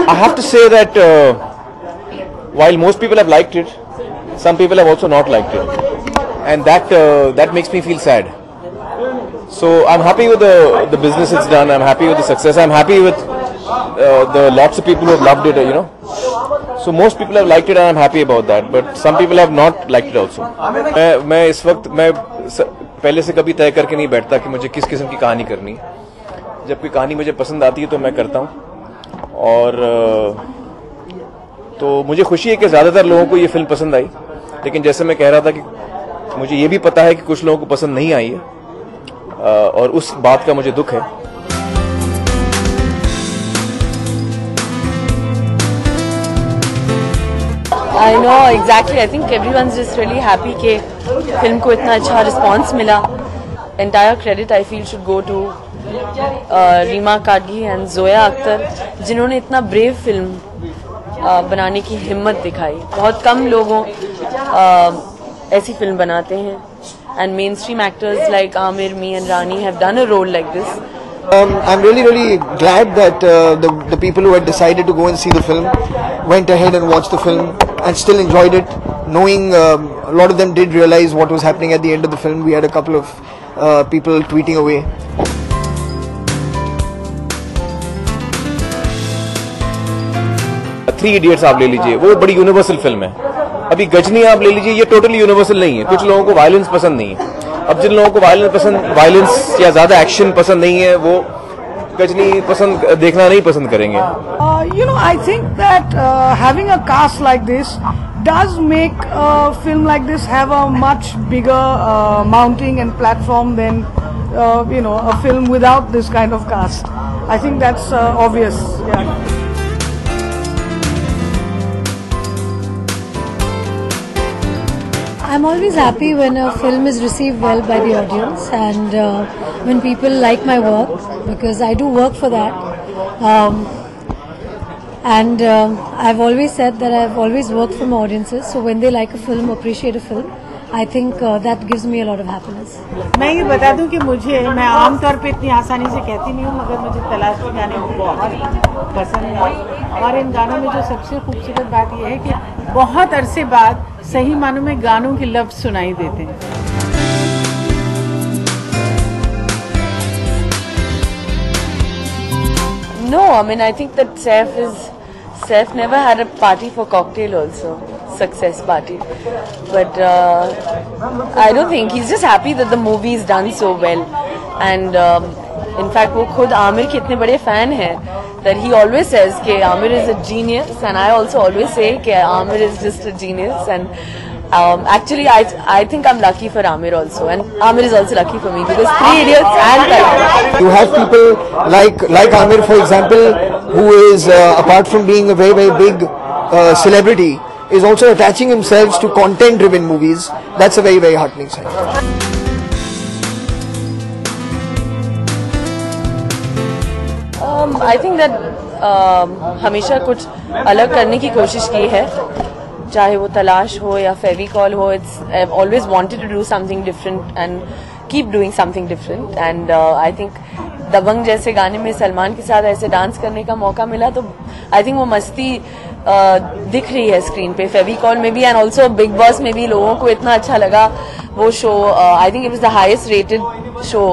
I have to say that while most people have liked it, some people have also not liked it, and that makes me feel sad. So I'm happy with the business it's done. I'm happy with the success. I'm happy with the lots of people who have loved it. So most people have liked it, and I'm happy about that. But some people have not liked it also. मैं इस वक्त मैं पहले से कभी तय करके नहीं बैठता कि मुझे किस किस्म की कहानी करनी। जब कोई कहानी मुझे पसंद आती है तो मैं करता हूँ, और तो मुझे खुशी है कि ज़्यादातर लोगों को ये फिल्म पसंद आई। लेकिन जैसे मैं कह रहा था कि मुझे ये भी पता है कि कुछ लोगों को पसंद नहीं आई है, और उस बात का मुझे दुख है। I know exactly. I think everyone's just really happy कि फिल्म को इतना अच्छा रिस्पांस मिला। Entire credit I feel should go to Reema Kagti and Zoya Akhtar, जिन्होंने इतना ब्रेव फिल्म बनाने की हिम्मत दिखाई। बहुत कम लोगों ऐसी फिल्म बनाते हैं, and mainstream actors like Amir, me and Rani have done a role like this. I'm really glad that the people who had decided to go and see the film went ahead and watched the film and still enjoyed it, knowing a lot of them did realize what was happening at the end of the film. We had a couple of people tweeting away. Three idiots आप ले लीजिए, वो बड़ी universal film है। अभी गजनी आप ले लीजिए, ये टोटली यूनिवर्सल नहीं है। कुछ लोगों को वायलेंस पसंद नहीं है। अब जिन लोगों को वायलेंस या ज्यादा एक्शन पसंद नहीं है, वो गजनी देखना नहीं पसंद करेंगे। I think that having a cast like this does make a film like this have a much bigger mounting and platform than a film without this kind of cast. I think that's obvious. Yeah. I'm always happy when a film is received well by the audience, and when people like my work, because I do work for that. And I've always said that I've always worked from audiences, so when they like a film, appreciate a film, I think that gives me a lot of happiness. मैं ये बता दूं कि मैं आमतौर पे इतनी आसानी से कहती नहीं हूँ, मगर मुझे तलाश के गाने बहुत पसंद हैं। और इन गानों में जो सबसे खूबसूरत बात यह है कि बहुत अरसे बाद सही मानों में गानों के लफ्ज सुनाई देते हैं। No, I mean I think that Saif never had a party for cocktail also, success party, but I don't think he's just happy that the movie is done so well, and in fact वो खुद आमिर के इतने बड़े fan हैं that he always says कि Amir is a genius, and I also always say कि Amir is just a genius, and actually I think I'm lucky for Amir also, and Amir is also lucky for me, because Three Idiots and Talaash. You have people like Amir, for example, who is apart from being a very big celebrity, is also attaching himself to content-driven movies. That's a very heartening sign. I think that हमेशा कुछ अलग करने की कोशिश की है, चाहे वो तलाश हो या फेविकॉल हो। I've always wanted to do something different and keep doing something different, and I think दबंग जैसे गाने में सलमान के साथ ऐसे डांस करने का मौका मिला, तो I think वो मस्ती दिख रही है स्क्रीन पे। फेविकॉल में भी एंड ऑल्सो बिग बॉस में भी लोगों को इतना अच्छा लगा वो show. I think it was the highest rated show,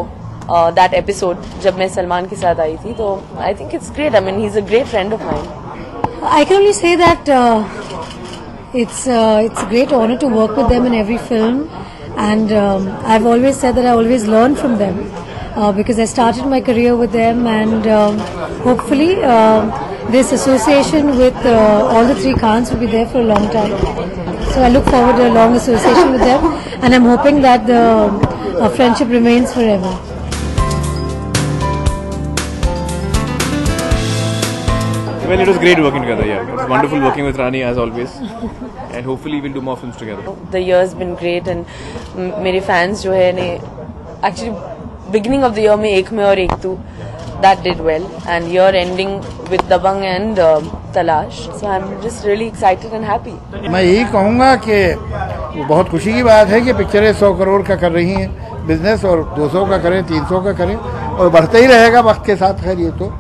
that episode, जब मैं सलमान के साथ आई थी। तो I think it's great. I mean, he's a great friend of mine. I can only say that it's a great honor to work with them in every film, and I've always said that I always learn from them, because I started my career with them, and hopefully this association with all the three Khans will be there for a long time. So I look forward to a long association with them, and I'm hoping that the friendship remains forever. Well, it was great working together. Yeah, it was wonderful working with Rani as always, and hopefully we'll do more films together. The year's been great, and मेरे fans जो है ने actually beginning of the year में एक में और एक तू that did well, and year ending with Dabang and Talaash. So I'm just really excited and happy. मैं यही कहूँगा कि बहुत खुशी की बात है कि पिक्चरें 100 करोड़ का कर रही हैं बिजनेस, और 200 का करें, 300 का करें, और बढ़ते ही रहेगा वक्त के साथ। खैर ये तो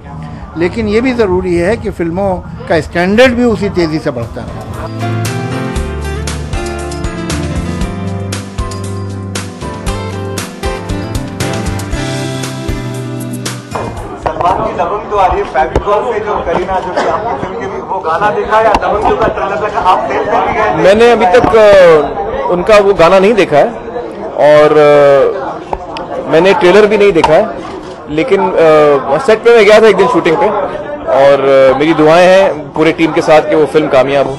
लेकिन ये भी ज़रूरी है कि फिल्मों का स्टैंडर्ड भी उसी तेज़ी से बढ़ता है। सलमान की दबंग तो आ रही है, फेविकॉल से जो करीना जो कि आपकी फिल्म के भी वो गाना देखा या दबंग का ट्रेलर देखा, आप फिल्म पे भी गए? मैंने अभी तक उनका वो गाना नहीं देखा है और मैंने ट्रेलर भी नहीं देखा है, लेकिन सेट पे मैं गया था एक दिन शूटिंग पे और मेरी दुआएं हैं पूरे टीम के साथ कि वो फिल्म कामयाब हो।